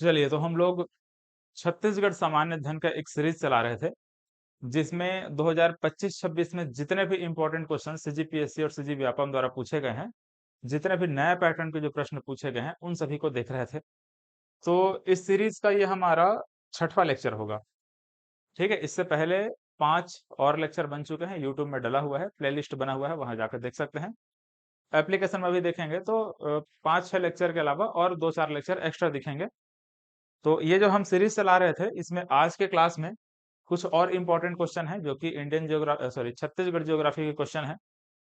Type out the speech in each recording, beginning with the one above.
चलिए, तो हम लोग छत्तीसगढ़ सामान्य अध्ययन का एक सीरीज चला रहे थे, जिसमें 2025-26 में जितने भी इंपॉर्टेंट क्वेश्चन सीजीपीएससी और सीजी व्यापम द्वारा पूछे गए हैं, जितने भी नए पैटर्न के जो प्रश्न पूछे गए हैं, उन सभी को देख रहे थे। तो इस सीरीज का ये हमारा छठवां लेक्चर होगा। ठीक है, इससे पहले 5 और लेक्चर बन चुके हैं, यूट्यूब में डला हुआ है, प्लेलिस्ट बना हुआ है, वहां जाकर देख सकते हैं। एप्लीकेशन में भी देखेंगे तो 5-6 लेक्चर के अलावा और 2-4 लेक्चर एक्स्ट्रा दिखेंगे। तो ये जो हम सीरीज चला रहे थे, इसमें आज के क्लास में कुछ और इम्पोर्टेंट क्वेश्चन है, जो कि Indian geography sorry Chhattisgarh geography के क्वेश्चन है।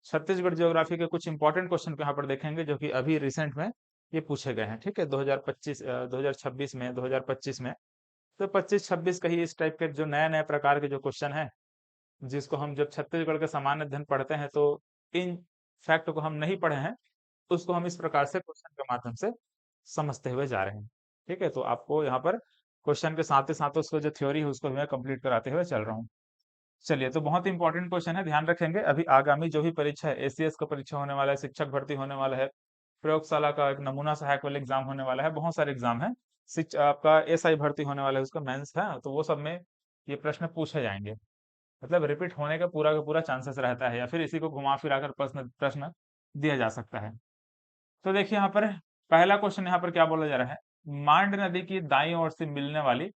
छत्तीसगढ़ ज्योग्राफी के कुछ इंपॉर्टेंट क्वेश्चन को यहाँ पर देखेंगे, जो कि अभी रिसेंट में ये पूछे गए हैं। ठीक है, 2026 में, 2025 में। तो 25-26 का ही इस टाइप के जो नए नए प्रकार के जो क्वेश्चन है, जिसको हम जब छत्तीसगढ़ के सामान्य अध्ययन पढ़ते हैं तो इन फैक्ट को हम नहीं पढ़े हैं, उसको हम इस प्रकार से क्वेश्चन के माध्यम से समझते हुए जा रहे हैं। ठीक है, तो आपको यहाँ पर क्वेश्चन के साथ ही साथ उसको जो थ्योरी है उसको भी मैं कंप्लीट कराते हुए चल रहा हूँ। चलिए, तो बहुत इंपॉर्टेंट क्वेश्चन है, ध्यान रखेंगे। अभी आगामी जो भी परीक्षा है, एसीएस का परीक्षा होने वाला है, शिक्षक भर्ती होने वाला है, प्रयोगशाला का एक नमूना सहायक वाला एग्जाम होने वाला है, बहुत सारे एग्जाम है। आपका एसआई भर्ती होने वाला है, उसका मेंस है, तो वो सब में ये प्रश्न पूछे जाएंगे। मतलब रिपीट होने का पूरा चांसेस रहता है, या फिर इसी को घुमा फिरा कर प्रश्न प्रश्न दिया जा सकता है। तो देखिए यहाँ पर पहला क्वेश्चन यहाँ पर क्या बोला जा रहा है, मांड नदी की दाईं ओर से मिलने वाली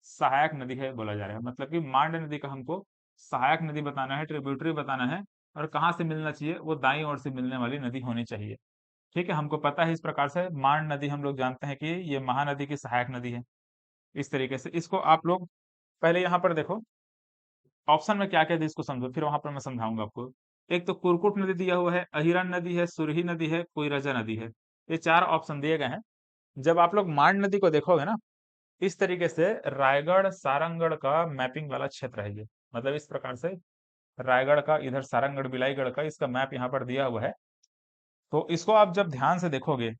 सहायक नदी है बोला जा रहा है। मतलब कि मांड नदी का हमको सहायक नदी बताना है, ट्रिब्यूटरी बताना है, और कहाँ से मिलना चाहिए, वो दाईं ओर से मिलने वाली नदी होनी चाहिए। ठीक है, हमको पता है इस प्रकार से मांड नदी हम लोग जानते हैं कि ये महानदी की सहायक नदी है। इस तरीके से इसको आप लोग पहले यहाँ पर देखो, ऑप्शन में क्या क्या है इसको समझो, फिर वहां पर मैं समझाऊंगा आपको। एक तो कुरकुट नदी दिया हुआ है, अहिरन नदी है, सुरही नदी है, कोइरजा नदी है। ये 4 ऑप्शन दिए गए हैं। जब आप लोग मांड नदी को देखोगे ना, इस तरीके से रायगढ़ सारंगढ़ का मैपिंग वाला क्षेत्र है ये। मतलब इस प्रकार से रायगढ़ का, इधर सारंगढ़ बिलाईगढ़ का इसका मैप यहाँ पर दिया हुआ है। तो इसको आप जब ध्यान से देखोगे,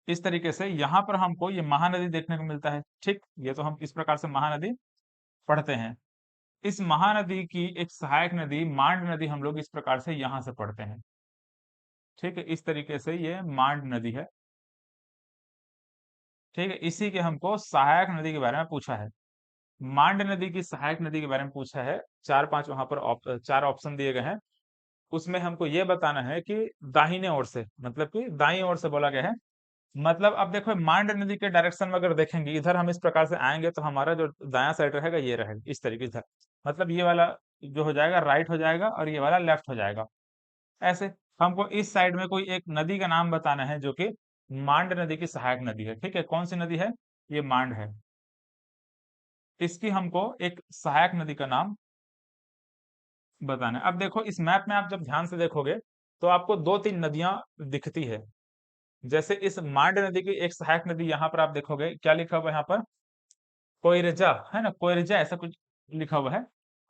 इस तरीके से यहाँ पर हमको ये महानदी देखने को मिलता है। ठीक, ये तो हम इस प्रकार से महानदी पढ़ते हैं। इस महानदी की एक सहायक नदी मांड नदी हम लोग इस प्रकार से यहाँ से पढ़ते हैं। ठीक है, इस तरीके से ये मांड नदी है। ठीक है, इसी के हमको सहायक नदी के बारे में पूछा है। मांड नदी की सहायक नदी के बारे में पूछा है। 4-5 वहां पर 4 ऑप्शन दिए गए हैं। उसमें हमको ये बताना है कि दाहिने ओर से, मतलब कि दाईं ओर से बोला गया है। मतलब अब देखो, मांड नदी के डायरेक्शन में अगर देखेंगे, इधर हम इस प्रकार से आएंगे तो हमारा जो दायां साइड रहेगा ये रहेगा इस तरीके से। मतलब ये वाला जो हो जाएगा राइट हो जाएगा, और ये वाला लेफ्ट हो जाएगा। ऐसे हमको इस साइड में कोई एक नदी का नाम बताना है, जो कि मांड नदी की सहायक नदी है। ठीक है, कौन सी नदी है, ये मांड है। इसकी हमको एक सहायक नदी का नाम बताना है। अब देखो, इस मैप में आप जब ध्यान से देखोगे तो आपको 2-3 नदियां दिखती है। जैसे इस मांड नदी की एक सहायक नदी यहाँ पर आप देखोगे, क्या लिखा हुआ है यहाँ पर, कोइरजा है ना, कोइरजा ऐसा कुछ लिखा हुआ है।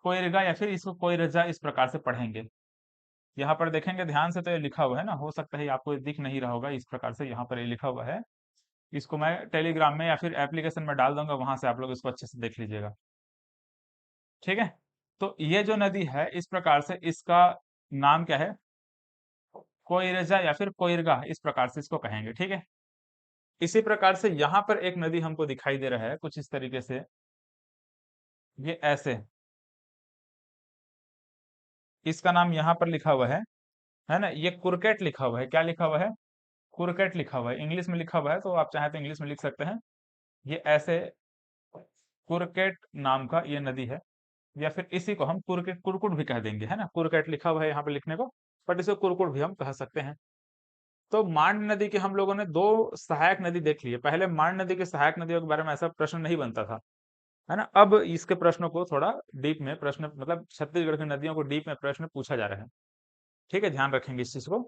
कोइरगा या फिर इसको कोइरजा इस प्रकार से पढ़ेंगे। यहाँ पर देखेंगे ध्यान से तो ये लिखा हुआ है ना, हो सकता है आपको ये दिख नहीं रहा होगा, इस प्रकार से यहाँ पर ये लिखा हुआ है। इसको मैं टेलीग्राम में या फिर एप्लीकेशन में डाल दूंगा, वहां से आप लोग इसको अच्छे से देख लीजिएगा। ठीक है, तो ये जो नदी है इस प्रकार से, इसका नाम क्या है, कोइरजा या फिर कोइरगा इस प्रकार से इसको कहेंगे। ठीक है, इसी प्रकार से यहाँ पर एक नदी हमको दिखाई दे रहा है कुछ इस तरीके से, ये ऐसे, इसका नाम यहाँ पर लिखा हुआ है ना, ये कुरकेट लिखा हुआ है। क्या लिखा हुआ है, कुरकेट लिखा हुआ है, इंग्लिश में लिखा हुआ है, तो आप चाहें तो इंग्लिश में लिख सकते हैं। ये ऐसे कुरकेट नाम का ये नदी है, या फिर इसी को हम कुरकेट कुरकुट भी कह देंगे, है ना, कुरकेट लिखा हुआ है यहाँ पे लिखने को, बट इसको कुरकुट भी हम कह सकते हैं। तो मांड नदी की हम लोगों ने 2 सहायक नदी देख ली है। पहले मांड नदी के सहायक नदियों के बारे में ऐसा प्रश्न नहीं बनता था, है ना। अब इसके प्रश्नों को थोड़ा डीप में प्रश्न, मतलब छत्तीसगढ़ की नदियों को डीप में प्रश्न पूछा जा रहा है। ठीक है, ध्यान रखेंगे इस चीज को।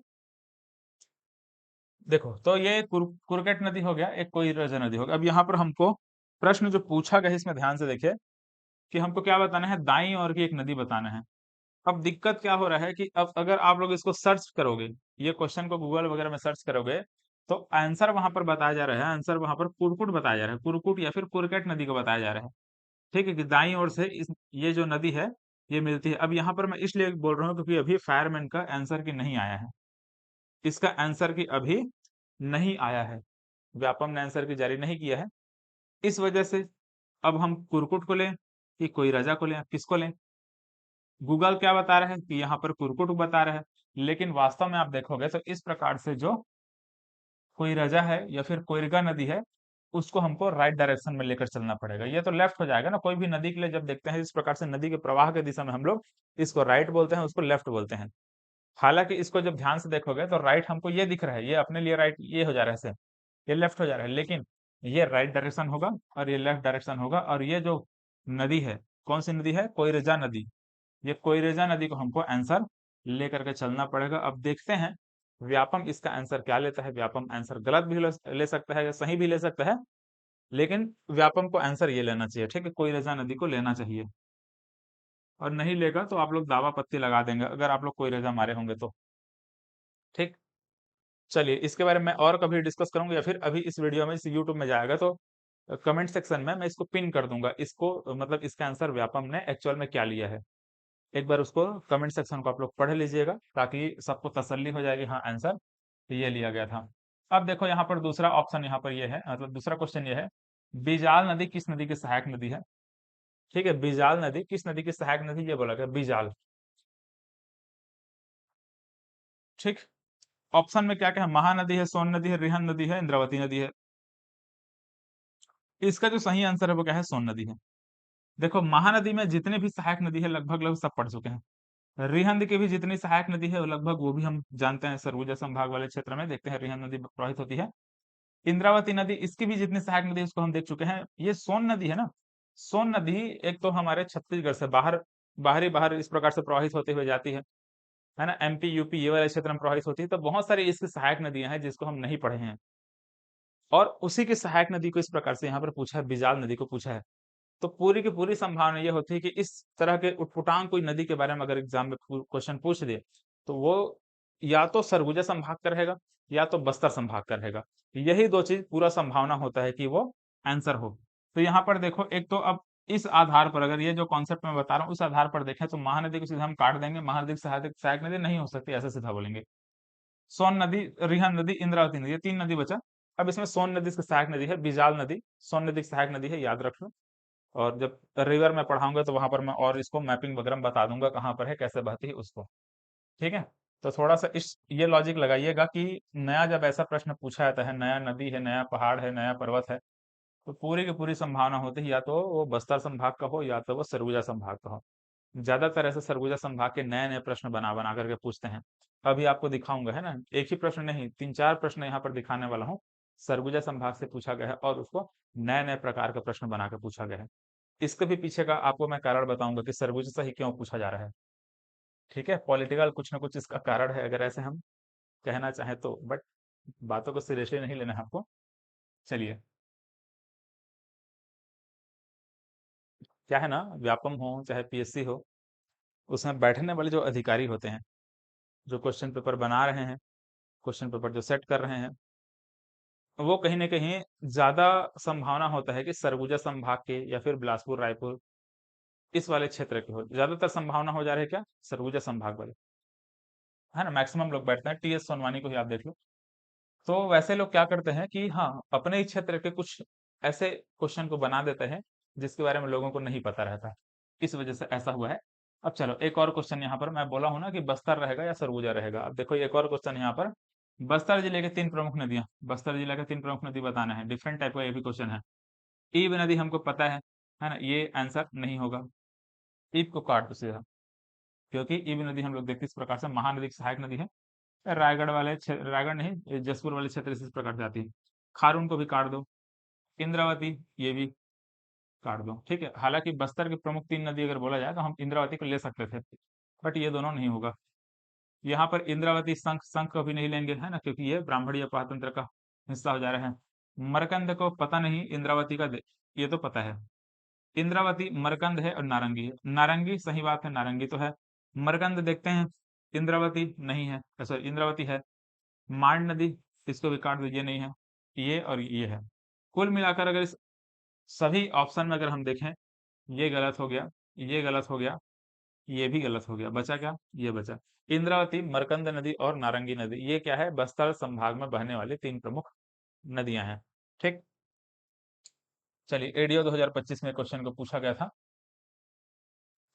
देखो, तो ये कुरकेट नदी हो गया, एक कोइराजा नदी हो गया। अब यहाँ पर हमको प्रश्न जो पूछा गया है, इसमें ध्यान से देखिए कि हमको क्या बताना है, दाईं ओर की एक नदी बताना है। अब दिक्कत क्या हो रहा है कि अब अगर आप लोग इसको सर्च करोगे, ये क्वेश्चन को गूगल वगैरह में सर्च करोगे, तो आंसर वहां पर बताया जा रहा है, आंसर वहां पर कुरकुट बताया जा रहा है, कुरकुट या फिर कुरकेट नदी को बताया जा रहा है। ठीक है, कि दाईं ओर से ये जो नदी है ये मिलती है। अब यहाँ पर मैं इसलिए बोल रहा हूँ क्योंकि अभी फायरमैन का आंसर की नहीं आया है, इसका आंसर की अभी नहीं आया है। व्यापम ने आंसर की जारी नहीं किया है। इस वजह से अब हम कुरकुट को लें कि कोई रजा को लें, किसको लें? गूगल क्या बता रहा है कि यहाँ पर कुरकुट बता रहा है, लेकिन वास्तव में आप देखोगे तो इस प्रकार से जो कोई रजा है या फिर कोइरगा नदी है, उसको हमको राइट डायरेक्शन में लेकर चलना पड़ेगा। ये तो लेफ्ट हो जाएगा ना, कोई भी नदी के लिए जब देखते हैं इस प्रकार से नदी के प्रवाह के दिशा में हम लोग इसको राइट बोलते हैं, उसको लेफ्ट बोलते हैं। हालांकि इसको जब ध्यान से देखोगे तो राइट हमको ये दिख रहा है, ये अपने लिए राइट ये हो जा रहा है ऐसे, ये लेफ्ट हो जा रहा है, लेकिन ये राइट डायरेक्शन होगा और ये लेफ्ट डायरेक्शन होगा। और ये जो नदी है, कौन सी नदी है? कोइरजा नदी। ये कोइरेजा नदी को हमको आंसर लेकर के चलना पड़ेगा। अब देखते हैं व्यापम इसका आंसर क्या लेता है। व्यापम आंसर गलत भी ले सकता है या सही भी ले सकता है, लेकिन व्यापम को आंसर ये लेना चाहिए, ठीक है, कोइरेजा नदी को लेना चाहिए। और नहीं लेगा तो आप लोग दावा पत्ती लगा देंगे अगर आप लोग कोइरेजा मारे होंगे तो। ठीक, चलिए इसके बारे में और कभी डिस्कस करूंगा या फिर अभी इस वीडियो में इस यूट्यूब में जाएगा तो कमेंट सेक्शन में मैं इसको पिन कर दूंगा, इसको मतलब इसका आंसर व्यापम ने एक्चुअल में क्या लिया है। एक बार उसको कमेंट सेक्शन को आप लोग पढ़ लीजिएगा ताकि सबको तसल्ली हो जाएगी, हाँ आंसर ये लिया गया था। अब देखो यहाँ पर दूसरा ऑप्शन यहाँ पर ये है, मतलब दूसरा क्वेश्चन ये है, बिजाल नदी किस नदी की सहायक नदी है? ठीक है, बिजाल नदी किस नदी की सहायक नदी, ये बोला गया बिजाल। ठीक, ऑप्शन में क्या क्या है? महानदी है, सोन नदी है, रिहन नदी है, इंद्रावती नदी है। इसका जो सही आंसर है वो क्या है? सोन नदी है। देखो महानदी में जितने भी सहायक नदी है लगभग लगभग सब पढ़ चुके हैं। रिहंद की भी जितनी सहायक नदी है वो लगभग वो भी हम जानते हैं, सरगुजा संभाग वाले क्षेत्र में देखते हैं रिहंद नदी प्रवाहित होती है। इंद्रावती नदी, इसकी भी जितनी सहायक नदी है उसको हम देख चुके हैं। ये सोन नदी है ना, सोन नदी एक तो हमारे छत्तीसगढ़ से बाहर बाहर इस प्रकार से प्रवाहित होते हुए जाती है ना, एमपी यूपी ये वाले क्षेत्र में प्रवाहित होती है, तो बहुत सारी इसकी सहायक नदियां हैं जिसको हम नहीं पढ़े हैं। और उसी की सहायक नदी को इस प्रकार से यहाँ पर पूछा है, बिजाल नदी को पूछा है। तो पूरी की पूरी संभावना ये होती है कि इस तरह के उटपुटांग कोई नदी के बारे में अगर एग्जाम में क्वेश्चन पूछ दे तो वो या तो सरगुजा संभाग का रहेगा या तो बस्तर संभाग का रहेगा। यही दो चीज पूरा संभावना होता है कि वो आंसर हो। तो यहाँ पर देखो, एक तो अब इस आधार पर अगर ये जो कॉन्सेप्ट मैं बता रहा हूँ उस आधार पर देखें तो महानदी को सीधा हम काट देंगे, महानदी की सहायक सहायक नदी नहीं हो सकती, ऐसे सीधा बोलेंगे। सोन नदी, रिहन नदी, इंद्रावती नदी, ये तीन नदी बचा। अब इसमें सोन नदी की सहायक नदी है बिजाल नदी, सोन नदी की सहायक नदी है, याद रख लो। और जब रिवर में पढ़ाऊंगा तो वहां पर मैं और इसको मैपिंग वगैरह बता दूंगा कहाँ पर है, कैसे बहती है उसको। ठीक है, तो थोड़ा सा इस ये लॉजिक लगाइएगा कि नया जब ऐसा प्रश्न पूछा जाता है, नया नदी है, नया पहाड़ है, नया पर्वत है, तो पूरी की पूरी संभावना होती है या तो वो बस्तर संभाग का हो या तो वो सरगुजा संभाग का हो। ज्यादातर ऐसे सरगुजा संभाग के नए नए प्रश्न बना बना करके पूछते हैं। अभी आपको दिखाऊंगा, है ना, एक ही प्रश्न नहीं, तीन चार प्रश्न यहाँ पर दिखाने वाला हूँ। सरगुजा संभाग से पूछा गया है और उसको नए नए प्रकार का प्रश्न बना के पूछा गया है। इसके भी पीछे का आपको मैं कारण बताऊंगा कि सरगुजा से ही क्यों पूछा जा रहा है। ठीक है, पॉलिटिकल कुछ ना कुछ इसका कारण है अगर ऐसे हम कहना चाहें तो, बट बातों को सीरियसली नहीं लेना है आपको। चलिए, क्या है ना, व्यापम हो चाहे पीएससी हो, उसमें बैठने वाले जो अधिकारी होते हैं, जो क्वेश्चन पेपर बना रहे हैं, क्वेश्चन पेपर जो सेट कर रहे हैं, वो कहीं ना कहीं ज्यादा संभावना होता है कि सरगुजा संभाग के या फिर बिलासपुर रायपुर इस वाले क्षेत्र के हो, ज्यादातर संभावना हो जा रही है क्या? सरगुजा संभाग वाले, है ना, मैक्सिमम लोग बैठते हैं। टीएस सोनवानी को ही आप देख लो। तो वैसे लोग क्या करते हैं कि हाँ अपने ही क्षेत्र के कुछ ऐसे क्वेश्चन को बना देते हैं जिसके बारे में लोगों को नहीं पता रहता, इस वजह से ऐसा हुआ है। अब चलो एक और क्वेश्चन यहाँ पर, मैं बोला हूं ना कि बस्तर रहेगा या सरगुजा रहेगा। अब देखो एक और क्वेश्चन यहाँ पर, बस्तर जिले के तीन प्रमुख नदियां, बस्तर जिले के तीन प्रमुख नदी बताना है, डिफरेंट टाइप का ये भी क्वेश्चन है। ईब नदी हमको पता है ना, ये आंसर नहीं होगा। ईब को काट दो सीधा, क्योंकि ईब नदी हम लोग देखते इस प्रकार से महानदी की सहायक नदी है। रायगढ़ वाले रायगढ़ नहीं, ये जसपुर वाले क्षेत्र से इस प्रकार से आती है। खारून को भी काट दो, इंद्रावती ये भी काट दो। ठीक है, हालांकि बस्तर की प्रमुख तीन नदी अगर बोला जाए तो हम इंद्रावती को ले सकते थे, बट ये दोनों नहीं होगा। यहाँ पर इंद्रावती संख संख को भी नहीं लेंगे, है ना, क्योंकि ये ब्राह्मणीय पातंत्र का हिस्सा हो जा रहा है। मरकंद को पता नहीं, इंद्रावती का ये तो पता है। इंद्रावती, मरकंद है और नारंगी है। नारंगी सही बात है, नारंगी तो है। मरकंद देखते हैं, इंद्रावती नहीं है, सॉरी इंद्रावती है। मांड नदी, इसको भी काट दीजिए, नहीं है। ये और ये है। कुल मिलाकर अगर इस सभी ऑप्शन में अगर हम देखें, ये गलत हो गया, ये गलत हो गया, ये भी गलत हो गया, बचा क्या? ये बचा इंद्रावती, मरकंद नदी और नारंगी नदी। ये क्या है? बस्तर संभाग में बहने वाली तीन प्रमुख नदियां हैं। ठीक। चलिए, एडीओ 2025 में क्वेश्चन को पूछा गया था।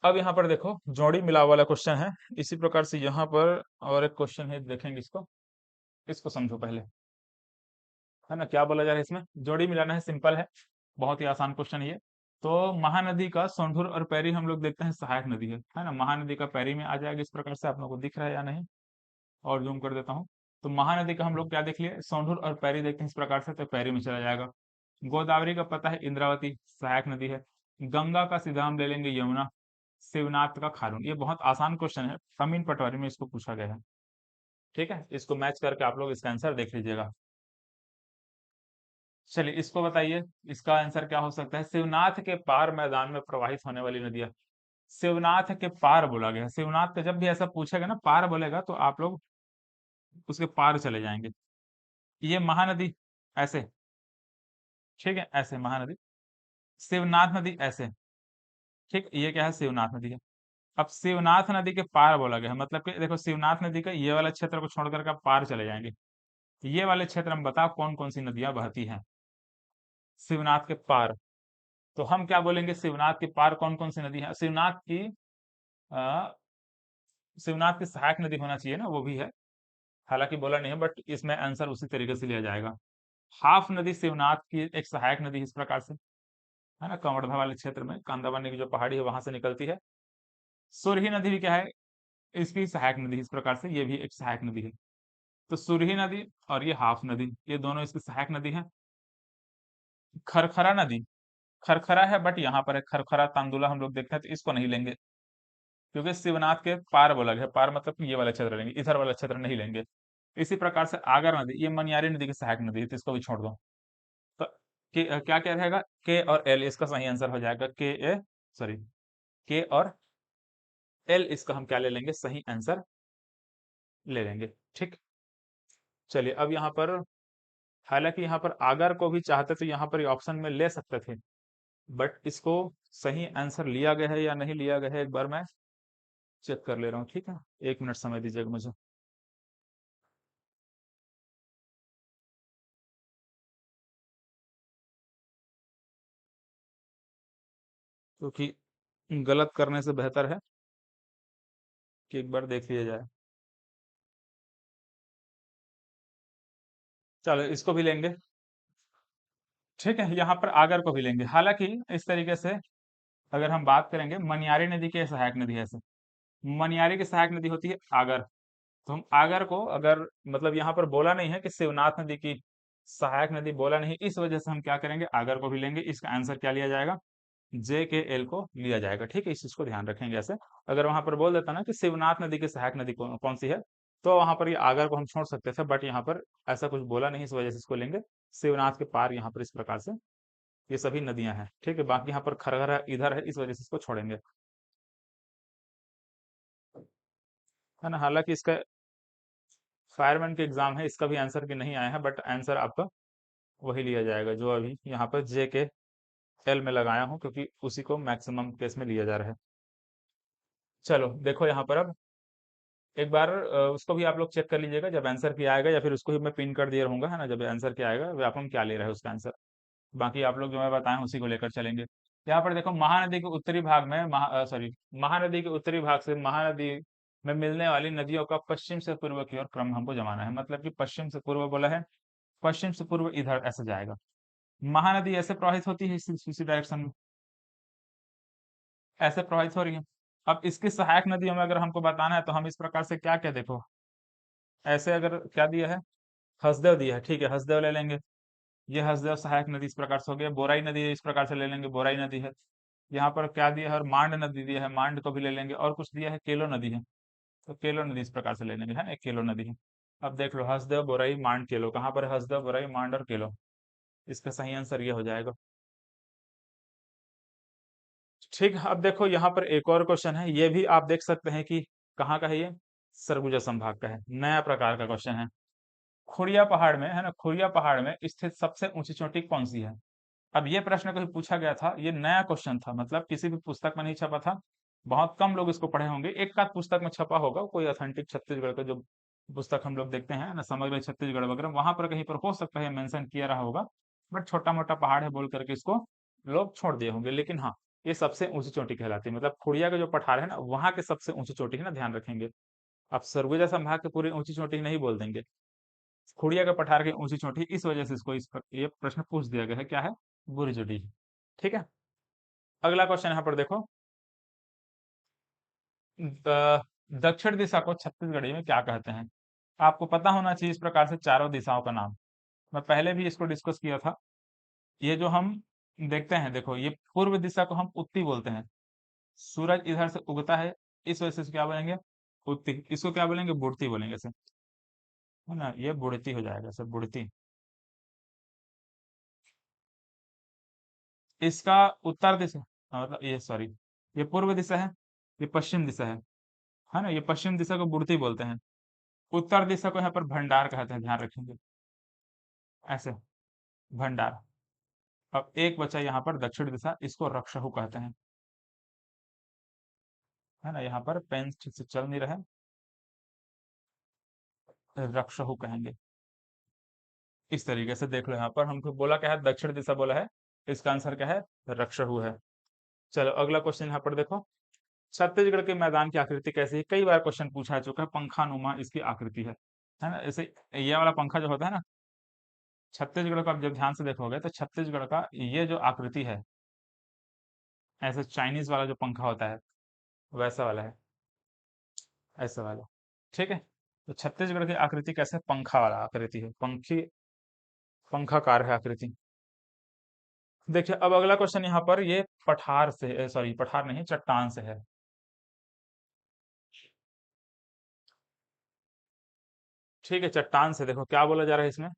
अब यहाँ पर देखो जोड़ी मिलाव वाला क्वेश्चन है। इसी प्रकार से यहाँ पर और एक क्वेश्चन है, देखेंगे इसको। इसको समझो पहले, है ना, क्या बोला जा रहा है इसमें। जोड़ी मिलाना है, सिंपल है, बहुत ही आसान क्वेश्चन है ये। तो महानदी का सोंढूर और पैरी हम लोग देखते हैं सहायक नदी है ना। महानदी का पैरी में आ जाएगा, इस प्रकार से आप लोगों को दिख रहा है या नहीं, और जूम कर देता हूँ। तो महानदी का हम लोग क्या देख लिए, सोंढूर और पैरी देखते हैं इस प्रकार से, तो पैरी में चला जाएगा। गोदावरी का पता है इंद्रावती, सहायक नदी है। गंगा का सीधा हम ले लेंगे यमुना। शिवनाथ का खारून। ये बहुत आसान क्वेश्चन है, अमीन पटवारी में इसको पूछा गया है। ठीक है, इसको मैच करके आप लोग इसका आंसर देख लीजिएगा। चलिए, इसको बताइए, इसका आंसर क्या हो सकता है। शिवनाथ के पार मैदान में प्रवाहित होने वाली नदियां। शिवनाथ के पार बोला गया है। शिवनाथ का जब भी ऐसा पूछेगा ना, पार बोलेगा, तो आप लोग उसके पार चले जाएंगे। ये महानदी ऐसे, ठीक है, ऐसे महानदी। शिवनाथ नदी ऐसे, ठीक, ये क्या है, शिवनाथ नदी है। अब शिवनाथ नदी के पार बोला गया है, मतलब कि देखो शिवनाथ नदी का ये वाला क्षेत्र को छोड़कर के आप पार चले जाएंगे। ये वाले क्षेत्र में बताओ कौन कौन सी नदियां बहती हैं शिवनाथ के पार। तो हम क्या बोलेंगे, शिवनाथ के पार कौन कौन सी नदी है। शिवनाथ की अ, शिवनाथ की सहायक नदी होना चाहिए ना, वो भी है। हालांकि बोला नहीं है, बट इसमें आंसर उसी तरीके से लिया जाएगा। हाफ नदी शिवनाथ की एक सहायक नदी है, इस प्रकार से, है ना, कंवरधा वाले क्षेत्र में कांदावनी की जो पहाड़ी है वहां से निकलती है। सुरही नदी भी क्या है, इसकी सहायक नदी है, इस प्रकार से ये भी एक सहायक नदी है। तो सुरही नदी और ये हाफ नदी, ये दोनों इसकी सहायक नदी है। खरखरा नदी, खरखरा है बट यहाँ पर है खरखरा तांदुला, हम लोग देखते हैं, तो इसको नहीं लेंगे, क्योंकि शिवनाथ के पार बोला गया है। पार मतलब कि ये वाला क्षेत्र लेंगे, इधर वाला क्षेत्र नहीं लेंगे। इसी प्रकार से आगर नदी, ये मनियारी नदी की सहायक नदी है, तो इसको भी छोड़ दो। तो क्या क्या रहेगा, के और एल इसका सही आंसर हो जाएगा। के ए, सॉरी, के और एल इसका हम क्या ले लेंगे, सही आंसर ले लेंगे। ठीक। चलिए, अब यहाँ पर, हालांकि यहाँ पर आगर को भी चाहते तो यहाँ पर ये ऑप्शन में ले सकते थे, बट इसको सही आंसर लिया गया है या नहीं लिया गया है, एक बार मैं चेक कर ले रहा हूँ। ठीक है, 1 मिनट समय दीजिएगा मुझे, क्योंकि गलत करने से बेहतर है कि एक बार देख लिया जाए। चलो, इसको भी लेंगे। ठीक है, यहाँ पर आगर को भी लेंगे। हालांकि इस तरीके से अगर हम बात करेंगे, मनियारी नदी की सहायक नदी है ऐसे, मनियारी की सहायक नदी होती है आगर। तो हम आगर को, अगर मतलब यहाँ पर बोला नहीं है कि शिवनाथ नदी की सहायक नदी, बोला नहीं, इस वजह से हम क्या करेंगे, आगर को भी लेंगे। इसका आंसर क्या लिया जाएगा, जे के एल को लिया जाएगा। ठीक है, इस चीज को ध्यान रखेंगे ऐसे। अगर वहां पर बोल देता ना कि शिवनाथ नदी की सहायक नदी कौन सी है, तो वहां पर ये आगर को हम छोड़ सकते थे, बट यहाँ पर ऐसा कुछ बोला नहीं, इस वजह से इसको लेंगे। शिवनाथ के पार यहाँ पर इस प्रकार से ये सभी नदियां हैं। ठीक है, बाकी यहाँ पर खरगरा इधर है, इस वजह से इसको छोड़ेंगे, है ना। हालांकि इसका फायरमैन के एग्जाम है, इसका भी आंसर के नहीं आया है, बट आंसर आपका वही लिया जाएगा जो अभी यहाँ पर जे के एल में लगाया हूँ, क्योंकि उसी को मैक्सिमम केस में लिया जा रहा है। चलो देखो यहाँ पर, अब एक बार उसको भी आप लोग चेक कर लीजिएगा जब आंसर किया आएगा, या फिर उसको भी मैं पिन कर दिया रहूंगा, है ना, जब आंसर किया आएगा वे आप हम क्या ले रहे हैं उसका आंसर। बाकी आप लोग जो मैं बताएं उसी को लेकर चलेंगे। यहाँ पर देखो, महानदी के उत्तरी भाग में सॉरी, महानदी के उत्तरी भाग से महानदी में मिलने वाली नदियों का पश्चिम से पूर्व की ओर क्रम हमको जमाना है। मतलब कि पश्चिम से पूर्व बोला है, पश्चिम से पूर्व इधर ऐसे जाएगा। महानदी ऐसे प्रवाहित होती है, इसी डायरेक्शन में ऐसे प्रवाहित हो रही है। अब इसकी सहायक नदियों में अगर हमको बताना है, तो हम इस प्रकार से क्या क्या, देखो ऐसे, अगर क्या दिया है, हसदेव दिया है, ठीक है, हसदेव ले लेंगे। ये हसदेव सहायक नदी इस प्रकार से हो गया। बोराई नदी इस प्रकार से ले लेंगे, बोराई नदी है। यहाँ पर क्या दिया है, और मांड नदी दिया है, मांड को भी ले लेंगे। और कुछ दिया है, केलो नदी है, तो केलो नदी इस प्रकार से ले लेंगे, है ना, एक केलो नदी है। अब देख लो, हसदेव, बोराई, मांड, केलो, कहाँ पर है, हसदेव, बोराई, मांड और केलो। इसका सही आंसर ये हो जाएगा। ठीक है, अब देखो यहाँ पर एक और क्वेश्चन है, ये भी आप देख सकते हैं कि कहाँ का है ये, सरगुजा संभाग का है, नया प्रकार का क्वेश्चन है। खुरिया पहाड़ में, है ना, खुरिया पहाड़ में स्थित सबसे ऊंची चोटी कौन सी है। अब ये प्रश्न कभी पूछा गया था, ये नया क्वेश्चन था, मतलब किसी भी पुस्तक में नहीं छपा था। बहुत कम लोग इसको पढ़े होंगे, एक आध पुस्तक में छपा होगा, कोई ऑथेंटिक छत्तीसगढ़ का जो पुस्तक हम लोग देखते हैं ना, समग्र छत्तीसगढ़ वगैरह, वहां पर कहीं पर हो सकता है मेंशन किया रहा होगा। बट छोटा मोटा पहाड़ है बोल करके इसको लोग छोड़ दिए होंगे, लेकिन हाँ, ये सबसे ऊंची चोटी कहलाती है। मतलब खुड़िया का जो पठार है ना, वहां के सबसे ऊंची चोटी है ना, ध्यान रखेंगे। आप सरगुजा संभाग के पूरी ऊंची चोटी नहीं बोल देंगे, खुड़िया के पठार की ऊंची चोटी, इस वजह से इसको ये प्रश्न पूछ दिया गया है, क्या है, बुरी चोटी। ठीक है, अगला क्वेश्चन यहाँ पर देखो। दक्षिण दिशा को छत्तीसगढ़ी में क्या कहते हैं? आपको पता होना चाहिए इस प्रकार से चारों दिशाओं का नाम। मैं पहले भी इसको डिस्कस किया था। ये जो हम देखते हैं, देखो, ये पूर्व दिशा को हम उत्ती बोलते हैं। सूरज इधर से उगता है, इस वजह से इसको क्या बोलेंगे, उत्ती। इसको क्या बोलेंगे, बुड़ती बोलेंगे इसे, है ना, ये बुड़ती हो जाएगा सर, बुड़ती। इसका उत्तर दिशा, मतलब ये सॉरी, ये पूर्व दिशा है, ये पश्चिम दिशा है ना, ये पश्चिम दिशा को बुड़ती बोलते हैं। उत्तर दिशा को यहाँ पर भंडार कहते हैं, ध्यान रखेंगे, ऐसे, भंडार। अब एक बचा यहाँ पर दक्षिण दिशा, इसको रक्षहु कहते हैं, है ना, यहाँ पर पेन ठीक से चल नहीं रहा है, रक्षहु कहेंगे। इस तरीके से देख लो, यहाँ पर हमको बोला क्या है, दक्षिण दिशा बोला है, इसका आंसर क्या है, रक्षहु है। चलो अगला क्वेश्चन यहाँ पर देखो। छत्तीसगढ़ के मैदान की आकृति कैसी है? कई बार क्वेश्चन पूछा जा चुका है, पंखानुमा इसकी आकृति है ना, ऐसे ये वाला पंखा जो होता है ना, छत्तीसगढ़ का आप जब ध्यान से देखोगे तो छत्तीसगढ़ का ये जो आकृति है, ऐसे चाइनीज वाला जो पंखा होता है, वैसा वाला है, ऐसा वाला। ठीक है, तो छत्तीसगढ़ की आकृति कैसे, पंखा वाला आकृति है, पंखी, पंखाकार है आकृति। देखिए अब अगला क्वेश्चन यहाँ पर, ये पठार से, सॉरी पठार नहीं, चट्टान से है। ठीक है, चट्टान से देखो क्या बोला जा रहा है इसमें,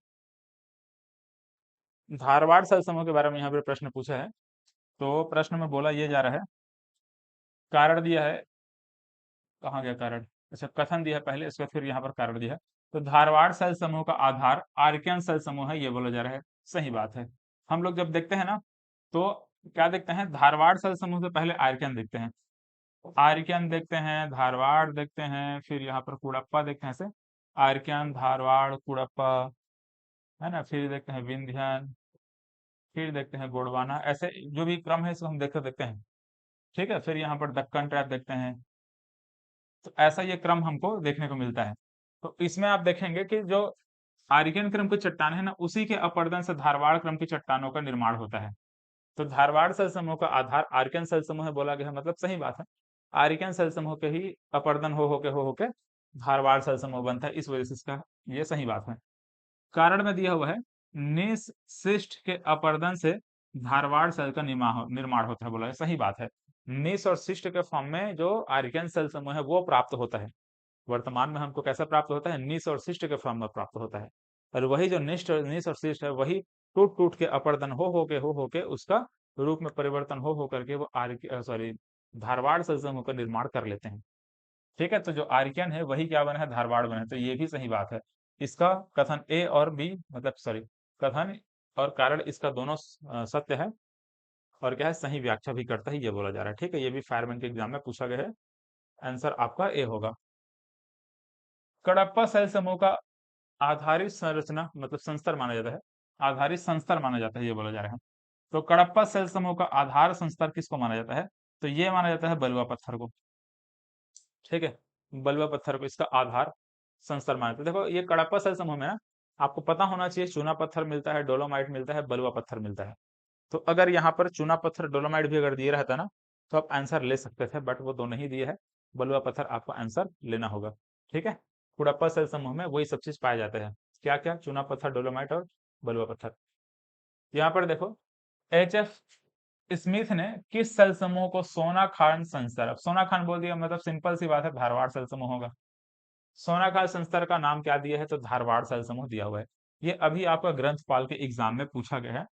धारवाड़ स्थल समूह के बारे में यहाँ पे प्रश्न पूछा है। तो प्रश्न में बोला ये जा रहा है, कारण दिया है, कहाँ गया कारण, अच्छा कथन दिया है पहले, इसके बाद फिर यहाँ पर कारण दिया है। तो धारवाड़ स्थल समूह का आधार आर्कियन स्थल समूह है, ये बोला जा रहा है। सही बात है। हम लोग जब देखते हैं ना, तो क्या देखते हैं, धारवाड़ स्थल समूह से पहले आर्कियन देखते हैं, आर्कियन देखते हैं, धारवाड़ देखते हैं, फिर यहाँ पर कुड़प्पा देखते हैं, ऐसे आर्कियन, धारवाड़, कुड़प्पा, है ना, फिर देखते हैं विंध्यन, फिर देखते हैं गोंडवाना, ऐसे जो भी क्रम है इसको हम देखते देखते हैं। ठीक है, फिर यहाँ पर दक्कन ट्रैप देखते हैं। तो ऐसा ये क्रम हमको देखने को मिलता है। तो इसमें आप देखेंगे कि जो आर्कियन क्रम की चट्टान है ना, उसी के अपरदन से धारवाड़ क्रम की चट्टानों का निर्माण होता है। तो धारवाड़ स्थल समूह का आधार आर्कियन स्थल समूह है बोला गया है, मतलब सही बात है। आर्कियन स्थल समूह के ही अपरदन हो होके धारवाड़ स्थल समूह बनता है, इस वजह से इसका ये सही बात है। कारण में दिया हुआ है, निशिष्ट के अपरदन से धारवाड़ सेल का निर्माण होता है, बोला है, सही बात है। निश और शिष्ट के फॉर्म में जो आर्कियन सेल समूह है वो प्राप्त होता है। वर्तमान में हमको कैसा प्राप्त होता है, निश और शिष्ट के फॉर्म में प्राप्त होता है। और वही जो निश और शिष्ट है, वही टूट टूट के अपरदन हो होके उसका रूप में परिवर्तन हो करके वो आर्य सॉरी धारवाड़ सेल समूह का निर्माण कर लेते हैं। ठीक है, तो जो आर्कियन है वही क्या बना है, धारवाड़ बना है, तो ये भी सही बात है। इसका कथन ए और बी, मतलब सॉरी, कथन और कारण इसका दोनों सत्य है, और क्या है, सही व्याख्या भी करता है, ये बोला जा रहा है। ठीक है, ये भी फायरमैन के एग्जाम में पूछा गया है, आंसर आपका ए होगा। कडप्पा सेल समूह का आधारित संरचना, मतलब संस्तर माना जाता है, आधारित संस्तर माना जाता है, ये बोला जा रहा है। तो कडप्पा सेल समूह का आधार संस्तर किसको माना जाता है, तो ये माना जाता है बलुआ पत्थर को। ठीक है, बलुआ पत्थर को इसका आधार संस्तर मानते हैं। देखो ये कडप्पा सेल समूह में ना, आपको पता होना चाहिए, चूना पत्थर मिलता है, डोलोमाइट मिलता है, बलुआ पत्थर मिलता है। तो अगर यहाँ पर चूना पत्थर डोलोमाइट भी अगर दिए रहता ना, तो आप आंसर ले सकते थे, बट वो दोनों ही दिए है, बलुआ पत्थर आपको आंसर लेना होगा। ठीक है, कुड़प्पा सेल समूह में वही सब चीज पाए जाते हैं, क्या क्या, चूना पत्थर, डोलोमाइट और बलुआ पत्थर। यहाँ पर देखो, एच एफ स्मिथ ने किस सेल समूह को सोना खान संस्तर, अब सोना खान बोल दिया मतलब सिंपल सी बात है, धारवाड़ सेल समूह होगा। सोनाखाल संस्तर का नाम क्या दिया है, तो धारवाड़ सेल समूह दिया हुआ है। ये अभी आपका ग्रंथपाल के एग्जाम में पूछा गया है,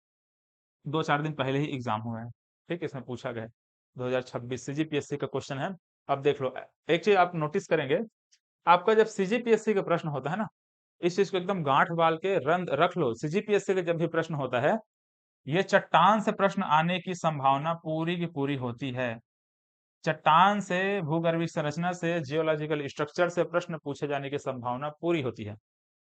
2-4 दिन पहले ही एग्जाम हुआ है। ठीक है, इसमें पूछा गया है, 2026 सीजीपीएससी का क्वेश्चन है। अब देख लो, एक चीज आप नोटिस करेंगे, आपका जब सीजीपीएससी का प्रश्न होता है ना, इस चीज को एकदम गांठ बाल के रंग रख लो, सीजीपीएससी का जब भी प्रश्न होता है, ये चट्टान से प्रश्न आने की संभावना पूरी की पूरी होती है। चट्टान से, भूगर्भीय संरचना से, जियोलॉजिकल स्ट्रक्चर से प्रश्न पूछे जाने की संभावना पूरी होती है।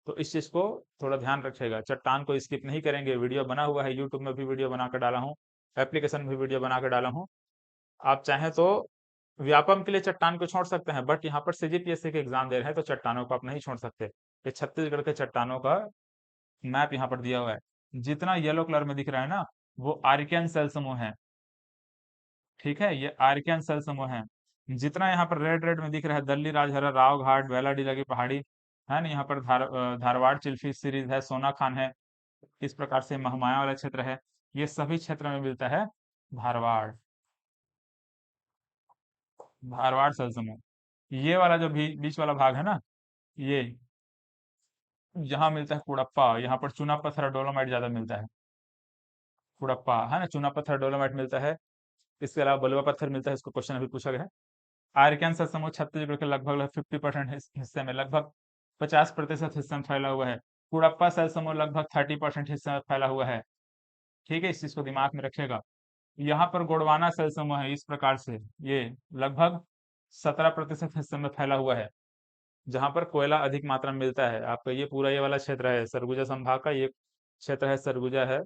तो इस चीज को थोड़ा ध्यान रखिएगा, चट्टान को स्किप नहीं करेंगे। वीडियो बना हुआ है, यूट्यूब में भी वीडियो बनाकर डाला हूँ, एप्लीकेशन में भी वीडियो बनाकर डाला हूँ। आप चाहें तो व्यापम के लिए चट्टान को छोड़ सकते हैं, बट यहाँ पर सीजीपीएससी के एग्जाम दे रहे हैं तो चट्टानों को आप नहीं छोड़ सकते। ये छत्तीसगढ़ के चट्टानों का मैप यहाँ पर दिया हुआ है। जितना येलो कलर में दिख रहा है ना, वो आर्कियन सेल समूह है। ठीक है, ये आर्कियन सेल समूह है। जितना यहाँ पर रेड रेड में दिख रहा है, दल्ली राजहरा, राव घाट, बेलाडीला की पहाड़ी, है ना, यहाँ पर धारवाड़ चिल्फी सीरीज है, सोना खान है, इस प्रकार से महमाया वाला क्षेत्र है। ये सभी क्षेत्र में मिलता है धारवाड़, धारवाड़ सेल समूह। ये वाला जो भी बीच वाला भाग है ना, ये यहाँ मिलता है कुड़प्पा, यहाँ पर चूना पत्थर डोलोमाइट ज्यादा मिलता है। कुड़प्पा है ना, चूना पत्थर डोलोमाइट मिलता है। इसके अलावा बलुआ पत्थर मिलता है, इसको क्वेश्चन अभी पूछा गया है। आर्कियन सेल समूह छत्तीसगढ़ के लगभग 50% हिस्से में, लगभग 50% हिस्से में फैला हुआ है। कुड़प्पा सेल समूह लगभग 30% हिस्से में फैला हुआ है। ठीक है, इस चीज को दिमाग में रखिएगा। यहाँ पर गोंडवाना सेल समूह है, इस प्रकार से ये लगभग 17% हिस्से में फैला हुआ है, जहां पर कोयला अधिक मात्रा में मिलता है। आपका ये पूरा ये वाला क्षेत्र है सरगुजा संभाग का, ये क्षेत्र है, सरगुजा है,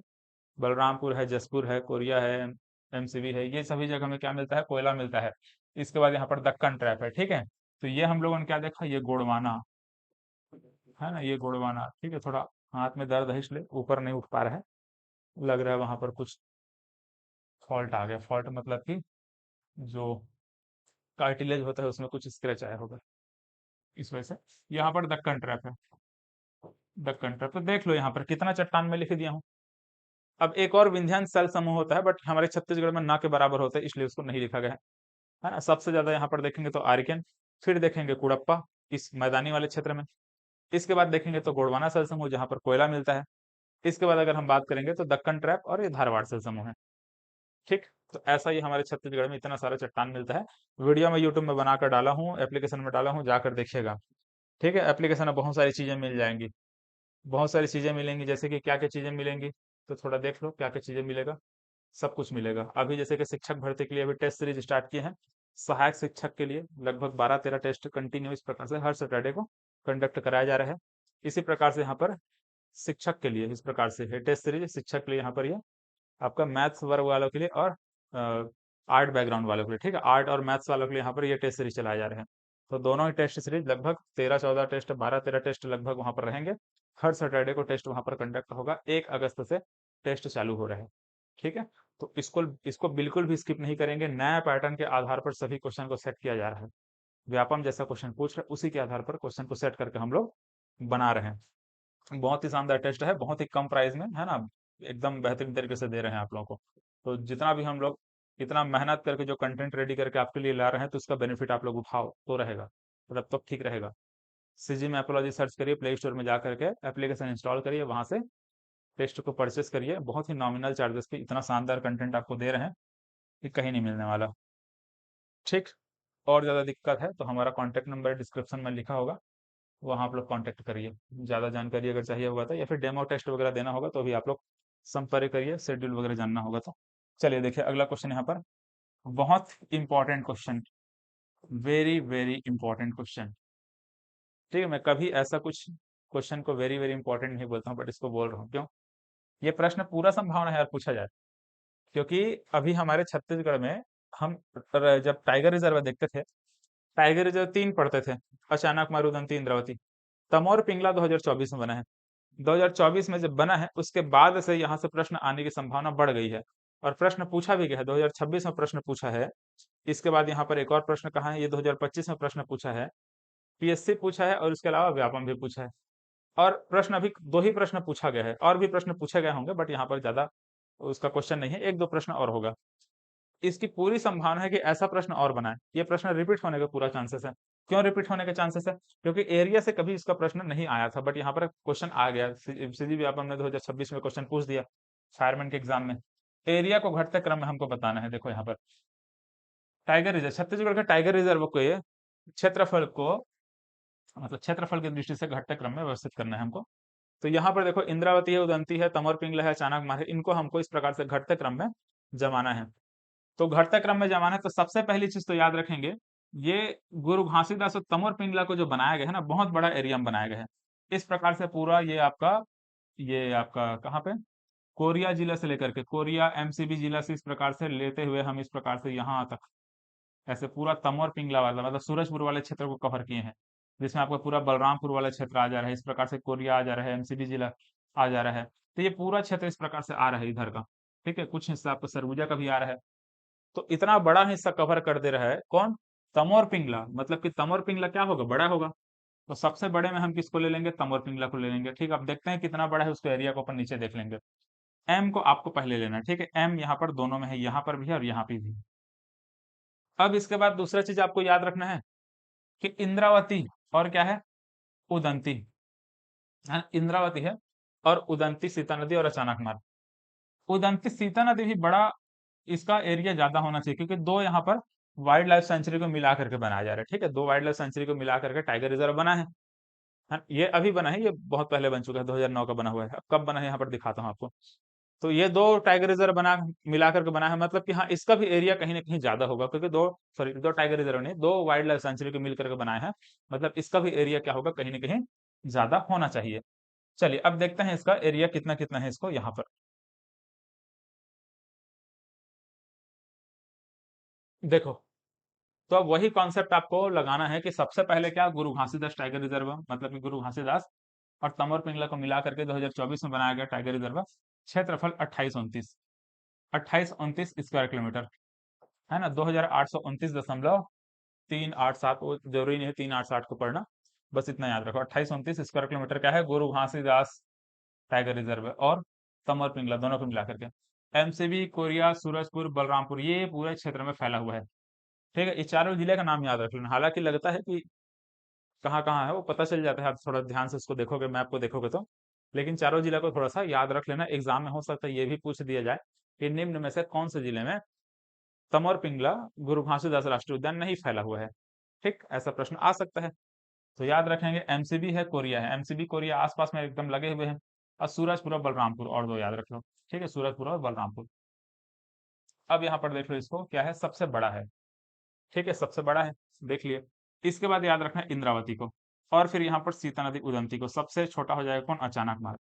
बलरामपुर है, जसपुर है, कोरिया है, एमसीबी है, ये सभी जगह में क्या मिलता है, कोयला मिलता है। इसके बाद यहाँ पर दक्कन ट्रैप है। ठीक है, तो ये हम लोगों ने क्या देखा, ये गोंडवाना है ना, ये गोंडवाना। ठीक है, थोड़ा हाथ में दर्द है इसलिए ऊपर नहीं उठ पा रहा है, लग रहा है वहां पर कुछ फॉल्ट आ गया। फॉल्ट मतलब कि जो कार्टिलेज होता है उसमें कुछ स्क्रैच आया होगा, इस वजह से। यहाँ पर दक्कन ट्रैप है, दक्कन ट्रैप तो देख लो यहाँ पर कितना चट्टान में लिख दिया हूँ। अब एक और विंध्यान सेल समूह होता है, बट हमारे छत्तीसगढ़ में ना के बराबर होता है, इसलिए उसको नहीं लिखा गया है ना। सबसे ज्यादा यहाँ पर देखेंगे तो आर्कियन, फिर देखेंगे कुड़प्पा इस मैदानी वाले क्षेत्र में, इसके बाद देखेंगे तो गोंडवाना सेल समूह जहाँ पर कोयला मिलता है, इसके बाद अगर हम बात करेंगे तो दक्कन ट्रैप और ये धारवाड़ सेल समूह है। ठीक, तो ऐसा ही हमारे छत्तीसगढ़ में इतना सारा चट्टान मिलता है। वीडियो में यूट्यूब में बनाकर डाला हूँ, एप्लीकेशन में डाला हूँ, जाकर देखिएगा। ठीक है, एप्लीकेशन में बहुत सारी चीजें मिल जाएंगी, बहुत सारी चीजें मिलेंगी, जैसे कि क्या क्या चीजें मिलेंगी, तो थोड़ा देख लो क्या क्या चीजें मिलेगा। सब कुछ मिलेगा। अभी जैसे कि शिक्षक भर्ती के लिए अभी टेस्ट सीरीज स्टार्ट किए हैं, सहायक शिक्षक के लिए लगभग 12-13 टेस्ट कंटिन्यू इस प्रकार से हर सैटरडे को कंडक्ट कराया जा रहा है। इसी प्रकार से यहाँ पर शिक्षक के लिए इस प्रकार से है टेस्ट सीरीज, शिक्षक के लिए यहाँ पर ये आपका मैथ्स वर्ग वालों के लिए और आर्ट बैकग्राउंड वालों के लिए। ठीक है, आर्ट और मैथ्स वालों के लिए यहाँ पर ये टेस्ट सीरीज चलाए जा रहे हैं। तो दोनों ही टेस्ट सीरीज लगभग 13-14 टेस्ट, 12-13 टेस्ट लगभग वहां पर रहेंगे। हर सैटरडे को टेस्ट वहां पर कंडक्ट होगा। 1 अगस्त से टेस्ट चालू हो रहे हैं। ठीक है, तो इसको इसको बिल्कुल भी स्किप नहीं करेंगे। नया पैटर्न के आधार पर सभी क्वेश्चन को सेट किया जा रहा है। व्यापम जैसा क्वेश्चन पूछ रहे उसी के आधार पर क्वेश्चन को सेट करके हम लोग बना रहे हैं। बहुत ही शानदार टेस्ट है, बहुत ही कम प्राइस में, है ना, एकदम बेहतरीन तरीके से दे रहे हैं आप लोगों को। तो जितना भी हम लोग इतना मेहनत करके जो कंटेंट रेडी करके आपके लिए ला रहे हैं, तो उसका बेनिफिट आप लोग उठाओ तो रहेगा, मतलब तब ठीक रहेगा। सीजी मैपोलॉजी सर्च करिए, प्ले स्टोर में जा करके एप्लीकेशन इंस्टॉल करिए, वहां से टेस्ट को परचेस करिए। बहुत ही नॉमिनल चार्जेस पे इतना शानदार कंटेंट आपको दे रहे हैं कि कहीं नहीं मिलने वाला। ठीक, और ज़्यादा दिक्कत है तो हमारा कॉन्टैक्ट नंबर डिस्क्रिप्शन में लिखा होगा, वहाँ आप लोग कॉन्टैक्ट करिए। ज़्यादा जानकारी अगर चाहिए होगा तो, या फिर डेमो टेस्ट वगैरह देना होगा तो भी आप लोग संपर्क करिए, शेड्यूल वगैरह जानना होगा तो। चलिए देखिए अगला क्वेश्चन यहाँ पर, बहुत important question, very very important question. ठीक है, मैं कभी ऐसा कुछ क्वेश्चन को वेरी वेरी इंपॉर्टेंट नहीं बोलता हूँ, बट इसको बोल रहा हूँ क्यों, ये प्रश्न पूरा संभावना है यार पूछा जाए। क्योंकि अभी हमारे छत्तीसगढ़ में हम जब टाइगर रिजर्व देखते थे, टाइगर रिजर्व 3 पढ़ते थे, अचानक मारूदंती, इंद्रावती। तमोर पिंगला 2024 में बना है। 2024 में जब बना है उसके बाद से यहाँ से प्रश्न आने की संभावना बढ़ गई है, और प्रश्न पूछा भी गया है। 2026 में प्रश्न पूछा है, इसके बाद यहाँ पर एक और प्रश्न कहाँ है, ये 2025 में प्रश्न पूछा है, पीएससी पूछा है, और उसके अलावा व्यापम भी पूछा है। और प्रश्न अभी 2 ही प्रश्न पूछा गया है, और भी प्रश्न पूछे गए होंगे, बट यहाँ पर ज्यादा उसका क्वेश्चन नहीं है, 1-2 प्रश्न और होगा। इसकी पूरी संभावना है कि ऐसा प्रश्न और बनाए, ये प्रश्न रिपीट होने का पूरा चांसेस है। क्यों रिपीट होने के चांसेस है, क्योंकि एरिया से कभी इसका प्रश्न नहीं आया था, बट यहाँ पर क्वेश्चन आ गया। सीजी व्यापम ने 2026 में क्वेश्चन पूछ दिया फायरमैन के एग्जाम में। एरिया को घटते क्रम में हमको बताना है। देखो यहाँ पर टाइगर रिजर्व, छत्तीसगढ़ के टाइगर रिजर्व को, ये क्षेत्रफल को, मतलब क्षेत्रफल की दृष्टि से घटते क्रम में व्यवस्थित करना है हमको। तो यहाँ पर देखो इंद्रावती है, उदंती है, तमोर पिंगला है, चाणक मार है, इनको हमको इस प्रकार से घटते क्रम में जमाना है। तो घटते क्रम में जमाना है, तो सबसे पहली चीज तो याद रखेंगे, ये गुरु घासीदास और तमोर पिंगला को जो बनाया गया है ना, बहुत बड़ा एरिया में बनाया गया है। इस प्रकार से पूरा ये आपका कहाँ पे, कोरिया जिला से लेकर के कोरिया एमसीबी जिला से इस प्रकार से लेते हुए हम इस प्रकार से यहाँ तक ऐसे पूरा तमोर पिंगला वाला मतलब सूरजपुर वाले क्षेत्र को कवर किए हैं, जिसमें आपका पूरा बलरामपुर वाला क्षेत्र आ जा रहा है, इस प्रकार से कोरिया आ जा रहा है, एमसीबी जिला आ जा रहा है। तो ये पूरा क्षेत्र इस प्रकार से आ रहा है इधर का। ठीक है, कुछ हिस्सा आपको सरगुजा का भी आ रहा है। तो इतना बड़ा हिस्सा कवर कर दे रहा है कौन, तमोर पिंगला। मतलब कि तमोर पिंगला क्या होगा, बड़ा होगा। तो सबसे बड़े में हम किसको ले लेंगे, तमोर पिंगला को ले लेंगे। ठीक है, अब देखते हैं कितना बड़ा है, उसको एरिया को अपन नीचे देख लेंगे। एम को आपको पहले लेना है। ठीक है, एम यहाँ पर दोनों में है, यहाँ पर भी है और यहाँ पे भी। अब इसके बाद दूसरा चीज आपको याद रखना है कि इंद्रावती और क्या है, उदंती है। इंद्रावती है और उदंती सीता नदी और अचानक मार्ग। उदंती सीता नदी भी बड़ा, इसका एरिया ज्यादा होना चाहिए, क्योंकि दो यहाँ पर वाइल्ड लाइफ सेंचुरी को मिला करके बनाया जा रहा है। ठीक है, दो वाइल्ड लाइफ सेंचुरी को मिला करके टाइगर रिजर्व बना है। ये अभी बना है, ये बहुत पहले बन चुका है, 2009 का बना हुआ है। अब कब बना है यहाँ पर दिखाता हूँ आपको। तो ये दो टाइगर रिजर्व बना मिला करके बना है, मतलब कि हाँ, इसका भी एरिया कहीं ना कहीं ज्यादा होगा, क्योंकि दो टाइगर रिजर्व नहीं, दो वाइल्ड लाइफ सेंचुरी को मिल करके बनाए हैं। मतलब इसका भी एरिया क्या होगा, कहीं ना कहीं ज्यादा होना चाहिए। चलिए अब देखते हैं इसका एरिया कितना कितना है इसको यहाँ पर। देखो, तो अब वही कॉन्सेप्ट आपको लगाना है कि सबसे पहले क्या, गुरु घासीदास टाइगर रिजर्व, मतलब कि गुरु घासीदास और तमोर पिंगला को मिला करके 2024 में बनाया गया टाइगर रिजर्व। क्षेत्रफल 2829 स्क्वायर किलोमीटर, है ना। 2829.387, वो जरूरी नहीं है 387 को पढ़ना, बस इतना याद रखो। 2829 स्क्वायर किलोमीटर क्या है, गुरु घासीदास टाइगर रिजर्व और तमोर पिंगला दोनों को मिला करके। एमसीबी, कोरिया, सूरजपुर, बलरामपुर, ये पूरे क्षेत्र में फैला हुआ है। ठीक है, ये चारों जिले का नाम याद रख लेना। हालांकि लगता है कि कहाँ कहाँ है वो पता चल जाता है, आप थोड़ा ध्यान से उसको देखोगे, मैप को देखोगे तो। लेकिन चारों जिला को थोड़ा सा याद रख लेना, एग्जाम में हो सकता है ये भी पूछ दिया जाए कि निम्न में से कौन से जिले में तमोर पिंगला गुरु घासीदास राष्ट्रीय उद्यान नहीं फैला हुआ है। ठीक, ऐसा प्रश्न आ सकता है। तो याद रखेंगे, एमसीबी है, कोरिया है। एमसीबी कोरिया आसपास में एकदम लगे हुए हैं। और सूरजपुर और बलरामपुर, और दो याद रख लो। ठीक है, सूरजपुर और बलरामपुर। अब यहाँ पर देख लो, इसको क्या है, सबसे बड़ा है। ठीक है, सबसे बड़ा है, देख लिए। इसके बाद याद रखना है इंद्रावती को, और फिर यहाँ पर सीता नदी उदंती को। सबसे छोटा हो जाएगा कौन, अचानक मार्ग।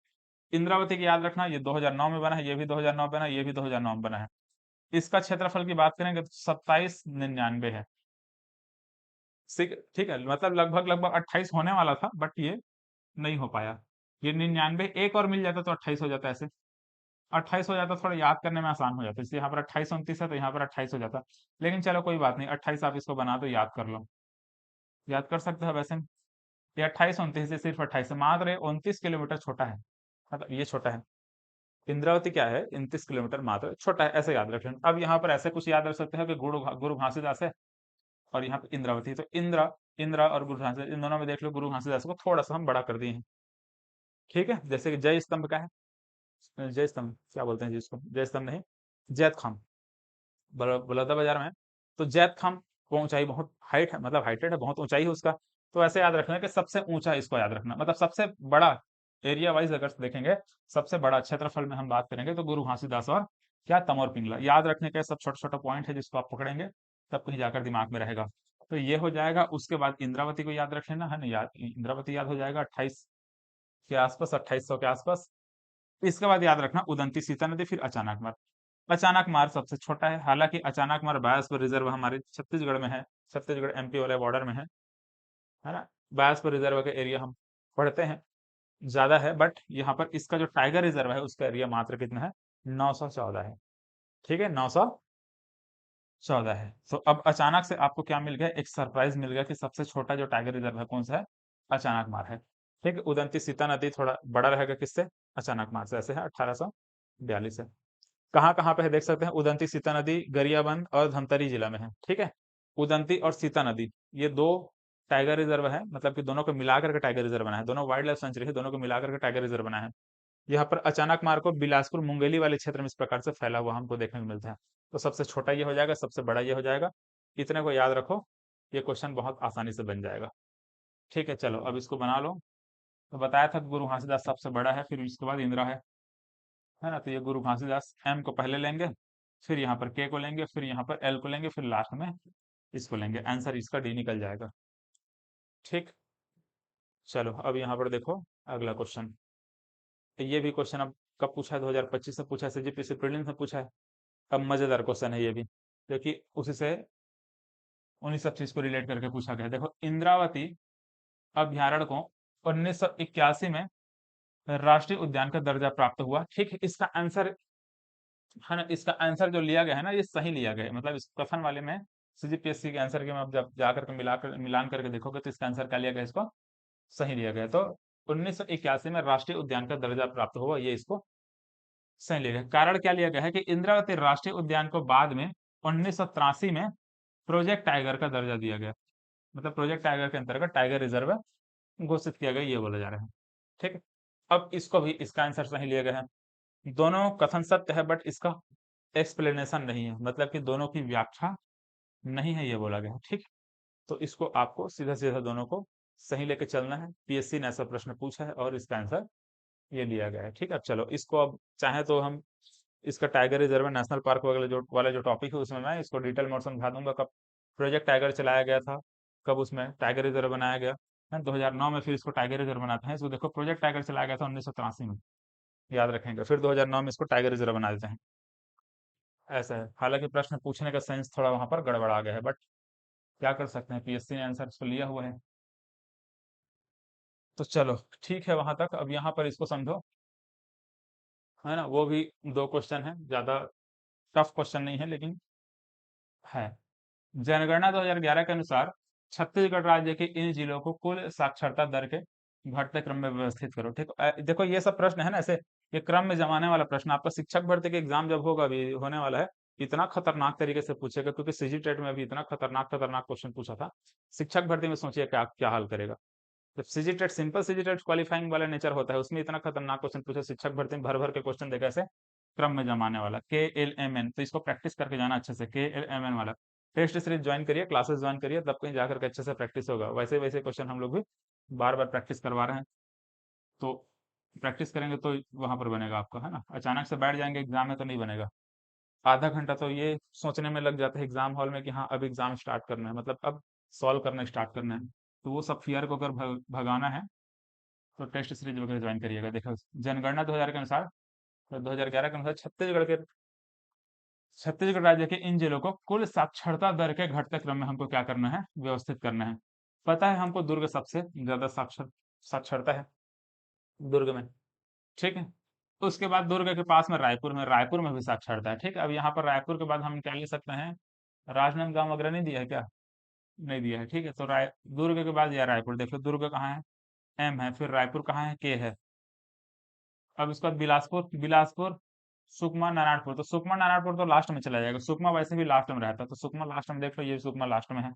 इंद्रावती की याद रखना, ये 2009 में बना है, ये भी 2009 बना है, ये भी 2009 में बना है। इसका क्षेत्रफल की बात करेंगे तो 2799 है। ठीक है, मतलब लगभग लगभग 28 होने वाला था, बट ये नहीं हो पाया। ये 99 एक और मिल जाता तो 28 हो जाता, ऐसे 28 हो जाता, थोड़ा याद करने में आसान हो जाता। इसलिए यहाँ पर 2829 है, तो यहाँ पर 28 हो जाता। लेकिन चलो कोई बात नहीं, 28 आप इसको बना दो, याद कर लो, याद कर सकते हो वैसे। ये 2829 से सिर्फ 28 है, मात्र 29 किलोमीटर छोटा है, मतलब ये छोटा है। इंद्रावती क्या है, 29 किलोमीटर मात्र छोटा है, ऐसे याद रख लेना। अब यहाँ पर ऐसे कुछ याद रख सकते हो कि गुरु घासीदास है और यहाँ पे इंद्रावती, तो इंद्रा और गुरु घासीदास, इन दोनों में देख लो, गुरु घासीदास को थोड़ा सा हम बड़ा कर दिए हैं। ठीक है, जैसे कि जय स्तंभ का है, जय स्तंभ क्या बोलते हैं जिसको, जय स्तंभ नहीं, जैत खाम बलौदा बाजार में है। तो जैत खाम को ऊंचाई बहुत हाइट है, मतलब हाइटेड है, बहुत ऊंचाई है उसका। तो ऐसे याद रखना कि सबसे ऊंचा इसको याद रखना, मतलब सबसे बड़ा एरिया वाइज अगर देखेंगे, सबसे बड़ा क्षेत्रफल में हम बात करेंगे तो गुरु घासीदास और क्या, तमोर पिंगला। याद रखने के सब छोटा छोटा पॉइंट है जिसको आप पकड़ेंगे, तब कहीं जाकर दिमाग में रहेगा। तो ये हो जाएगा। उसके बाद इंद्रावती को याद रख लेना, है ना, याद इंद्रावती याद हो जाएगा 28 के आसपास, 2800 के आसपास। इसके बाद याद रखना उदंती सीता नदी, फिर अचानक मार्ग। अचानक मार्ग सबसे छोटा है, हालांकि अचानक मार्ग बायासपुर रिजर्व हमारे छत्तीसगढ़ में है, छत्तीसगढ़ एमपी वाले बॉर्डर में है ना। बायासपुर रिजर्व का एरिया हम पढ़ते हैं, ज्यादा है, बट यहाँ पर इसका जो टाइगर रिजर्व है उसका एरिया मात्र कितना है, 914 है। ठीक है, 914 है। तो अब अचानक से आपको क्या मिल गया, एक सरप्राइज मिल गया कि सबसे छोटा जो टाइगर रिजर्व है कौन सा है, अचानक मार है। ठीक है, उदंती सीता नदी थोड़ा बड़ा रहेगा किससे, अचानक मार से, ऐसे है 1842 है। कहाँ कहाँ पे है देख सकते हैं, उदंती सीता नदी गरियाबंद और धमतरी जिला में है। ठीक है, उदंती और सीता नदी, ये दो टाइगर रिजर्व है, मतलब कि दोनों को मिलाकर के टाइगर रिजर्व बना है, दोनों वाइल्ड लाइफ सेंचुरी है, दोनों को मिलाकर के टाइगर रिजर्व बना है। यहाँ पर अचानक मार्ग को बिलासपुर मुंगेली वाले क्षेत्र में इस प्रकार से फैला हुआ हमको देखने को मिलता है। तो सबसे छोटा ये हो जाएगा, सबसे बड़ा ये हो जाएगा। इतने को याद रखो, ये क्वेश्चन बहुत आसानी से बन जाएगा। ठीक है, चलो अब इसको बना लो। तो बताया था गुरु घासीदास सबसे बड़ा है, फिर इसके बाद इंदिरा है ना। तो ये गुरु घासीदास, एम को पहले लेंगे, फिर यहाँ पर के को लेंगे, फिर यहाँ पर एल को लेंगे, फिर लास्ट में इसको लेंगे। आंसर इसका डी निकल जाएगा। ठीक, चलो अब यहाँ पर देखो अगला क्वेश्चन। ये भी क्वेश्चन अब कब पूछा है, 2025 से पूछा है, सीजीपीएससी प्रीलिम्स में पूछा है। अब मजेदार क्वेश्चन है ये भी, क्योंकि उसी से उन्हीं सब चीज को रिलेट करके पूछा गया है। देखो, इंद्रावती अभ्यारण्य को 1981 में राष्ट्रीय उद्यान का दर्जा प्राप्त हुआ। ठीक है, इसका आंसर है ना, इसका आंसर जो लिया गया है ना, ये सही लिया गया है। मतलब इस कथन वाले में सीजीपीएससी के आंसर के में अब जब जाकर के मिलान करके देखोगे तो इसका आंसर क्या लिया गया, इसको सही लिया गया। तो 1981 में राष्ट्रीय उद्यान का दर्जा प्राप्त हुआ, ये इसको सही लिया गया। कारण क्या लिया गया है कि इंद्रावती राष्ट्रीय उद्यान को बाद में 1983 में प्रोजेक्ट टाइगर का दर्जा दिया गया। मतलब प्रोजेक्ट टाइगर के अंतर्गत टाइगर रिजर्व घोषित किया गया, ये बोला जा रहा है। ठीक है, अब इसको भी इसका आंसर सही लिया गया है। दोनों कथन सत्य है, बट इसका एक्सप्लेनेशन नहीं है, मतलब कि दोनों की व्याख्या नहीं है, ये बोला गया है। ठीक है, तो इसको आपको सीधा सीधा दोनों को सही लेके चलना है। पीएससी ने ऐसा प्रश्न पूछा है और इसका आंसर ये लिया गया है। ठीक है, अब चलो इसको, अब चाहे तो हम इसका टाइगर रिजर्व नेशनल पार्क वगैरह जो टॉपिक है उसमें मैं इसको डिटेल में समझा दूंगा। कब प्रोजेक्ट टाइगर चलाया गया था, कब उसमें टाइगर रिजर्व बनाया गया है, 2009 में फिर इसको टाइगर रिजर्व बनाते हैं। इसको देखो, प्रोजेक्ट टाइगर चलाया गया था 1983 में, याद रखेंगे, फिर 2009 में इसको टाइगर रिजर्व बना देते हैं। ऐसा है, हालांकि प्रश्न पूछने का सेंस थोड़ा वहां पर गड़बड़ आ गया है, बट क्या कर सकते हैं, पीएससी ने आंसर इसको लिया हुआ है। तो चलो ठीक है वहां तक। अब यहाँ पर इसको समझो, है ना, वो भी दो क्वेश्चन है, ज्यादा टफ क्वेश्चन नहीं है लेकिन है। जनगणना 2011 के अनुसार छत्तीसगढ़ राज्य के इन जिलों को कुल साक्षरता दर के घटते क्रम में व्यवस्थित करो। ठीक, देखो ये सब प्रश्न है ना ऐसे, ये क्रम में जमाने वाला प्रश्न आपका शिक्षक भर्ती के एग्जाम जब होगा, अभी होने वाला है, इतना खतरनाक तरीके से पूछेगा, क्योंकि सीजी टेट में भी इतना खतरनाक खतरनाक क्वेश्चन पूछा था। शिक्षक भर्ती में सोचिए क्या क्या हाल करेगा। जब CG TET simple CG TET qualifying वाला नेचर होता है, उसमें इतना खतरनाक क्वेश्चन पूछे, शिक्षक भर्ती में भर भर के क्वेश्चन देखा ऐसे क्रम में जमाने वाला। KLMN, तो इसको प्रैक्टिस करके जाना अच्छे से, KLMN वाला टेस्ट सीरीज ज्वाइन करिए, क्लासेस ज्वाइन करिए, तब कहीं जाकर के अच्छे से प्रैक्टिस होगा। वैसे वैसे क्वेश्चन हम लोग भी बार बार प्रैक्टिस करवा रहे हैं, तो प्रैक्टिस करेंगे तो वहां पर बनेगा आपका, है ना। अचानक से बैठ जाएंगे एग्जाम में तो नहीं बनेगा। आधा घंटा तो ये सोचने में लग जाता है एग्जाम हॉल में कि हाँ अब एग्जाम स्टार्ट करना है, मतलब अब सॉल्व करना स्टार्ट करना है। तो वो सब फियर को अगर भगाना है तो टेस्ट सीरीज वगैरह ज्वाइन करिएगा। देखो, जनगणना 2000 के अनुसार, 2011 के अनुसार छत्तीसगढ़ राज्य के इन जिलों को कुल साक्षरता दर के घटते क्रम में हमको क्या करना है, व्यवस्थित करना है। पता है हमको दुर्ग सबसे ज्यादा साक्षरता है, दुर्ग में। ठीक है, उसके बाद दुर्ग के पास में रायपुर में भी साक्षरता है। ठीक है, अब यहाँ पर रायपुर के बाद हम क्या ले सकते हैं, राजनांदगांव वगैरह नहीं दिया है क्या, नहीं दिया है। ठीक है, तो दुर्ग के बाद या रायपुर, देख लो दुर्ग कहाँ है, M है, फिर रायपुर कहाँ है, K है। अब इसके बाद बिलासपुर, सुकमा, नारायणपुर। तो सुकमा नारायणपुर तो लास्ट में चला जाएगा, सुकमा वैसे भी लास्ट में रहता है, तो सुकमा लास्ट में देख लो, ये सुकमा लास्ट में है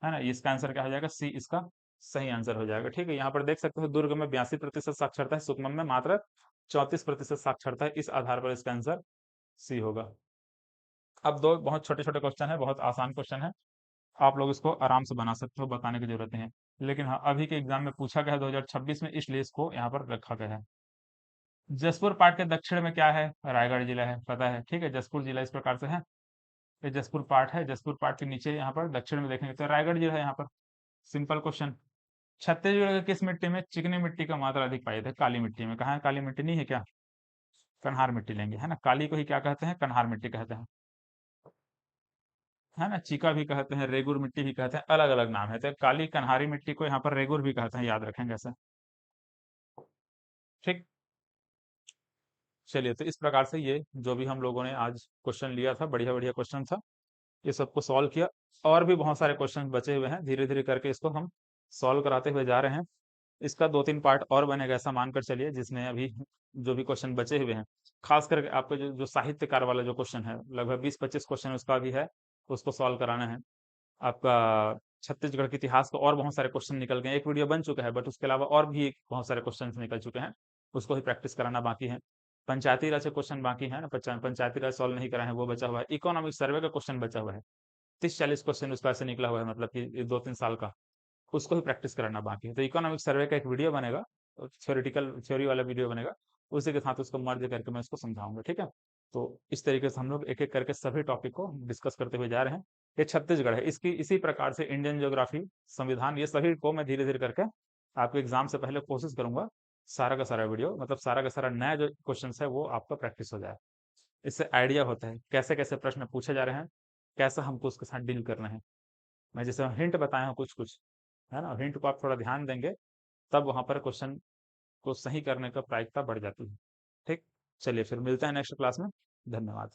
ना। इसका आंसर क्या हो जाएगा, C इसका सही आंसर हो जाएगा। ठीक है, यहाँ पर देख सकते हो दुर्ग में 82% साक्षरता है, सुकमा में मात्र 34% साक्षरता है। इस आधार पर इसका आंसर C होगा। अब दो बहुत छोटे छोटे क्वेश्चन है, बहुत आसान क्वेश्चन है, आप लोग इसको आराम से बना सकते हो, बताने की जरूरत नहीं है। लेकिन हाँ, अभी के एग्जाम में पूछा गया है 2026 में, इसलिए इसको यहाँ पर रखा गया है। जसपुर पाट के दक्षिण में क्या है, रायगढ़ जिला है, पता है। ठीक है, जसपुर जिला इस प्रकार से है, ये जसपुर पाट है, जसपुर पाट के नीचे यहाँ पर दक्षिण में देखेंगे तो रायगढ़ जिला है यहाँ पर। Simple question. छत्तीसगढ़ के किस मिट्टी में चिकनी मिट्टी का मात्रा अधिक पाई जाती है, काली मिट्टी में। कहाँ है, काली मिट्टी नहीं है क्या, कन्हार मिट्टी लेंगे, है ना। काली को ही क्या कहते हैं, कन्हार मिट्टी कहते हैं, है ना। चीका भी कहते हैं, रेगुर मिट्टी भी कहते हैं, अलग अलग नाम है। तो काली कन्हारी मिट्टी को यहाँ पर रेगुर भी कहते हैं, याद रखेंगे ऐसा। ठीक, चलिए, तो इस प्रकार से ये जो भी हम लोगों ने आज क्वेश्चन लिया था, बढ़िया बढ़िया क्वेश्चन था, ये सबको सॉल्व किया। और भी बहुत सारे क्वेश्चन बचे हुए हैं, धीरे धीरे करके इसको हम सॉल्व कराते हुए जा रहे हैं। इसका 2-3 पार्ट और बनेगा, ऐसा मानकर चलिए, जिसमें अभी जो भी क्वेश्चन बचे हुए हैं, खास करके आपका जो साहित्यकार वाला जो क्वेश्चन है, लगभग 20-25 क्वेश्चन उसका भी है, उसको सॉल्व कराना है। आपका छत्तीसगढ़ के इतिहास का और बहुत सारे क्वेश्चन निकल गए, एक वीडियो बन चुका है, बट उसके अलावा और भी बहुत सारे क्वेश्चन निकल चुके हैं, उसको ही प्रैक्टिस कराना बाकी है। पंचायती राज के क्वेश्चन बाकी है ना, पंचायती राज सॉल्व नहीं करा है, वो बचा हुआ है। इकोनॉमिक सर्वे का क्वेश्चन बचा हुआ है, 30-40 क्वेश्चन उसका ऐसे निकला हुआ है, मतलब कि 2-3 साल का, उसको ही प्रैक्टिस कराना बाकी है। तो इकोनॉमिक सर्वे का एक वीडियो बनेगा, थ्योरेटिकल थ्योरी वाला वीडियो बनेगा, उसी के साथ उसको मर्ज करके मैं इसको समझाऊंगा। ठीक है, तो इस तरीके से हम लोग एक एक करके सभी टॉपिक को डिस्कस करते हुए जा रहे हैं। ये छत्तीसगढ़ है, इसकी इसी प्रकार से इंडियन ज्योग्राफी, संविधान, ये सभी को मैं धीरे धीरे करके आपके एग्जाम से पहले कोशिश करूंगा सारा का सारा वीडियो, मतलब सारा का सारा नया जो क्वेश्चन है वो आपका प्रैक्टिस हो जाए। इससे आइडिया होता है कैसे कैसे प्रश्न पूछे जा रहे हैं, कैसा हमको उसके साथ डील करना है। मैं जैसे हिंट बताया हूँ कुछ कुछ, है ना, हिंट को आप थोड़ा ध्यान देंगे तब वहां पर क्वेश्चन को सही करने का प्रायिकता बढ़ जाती है। ठीक, चलिए फिर मिलते हैं नेक्स्ट क्लास में। धन्यवाद।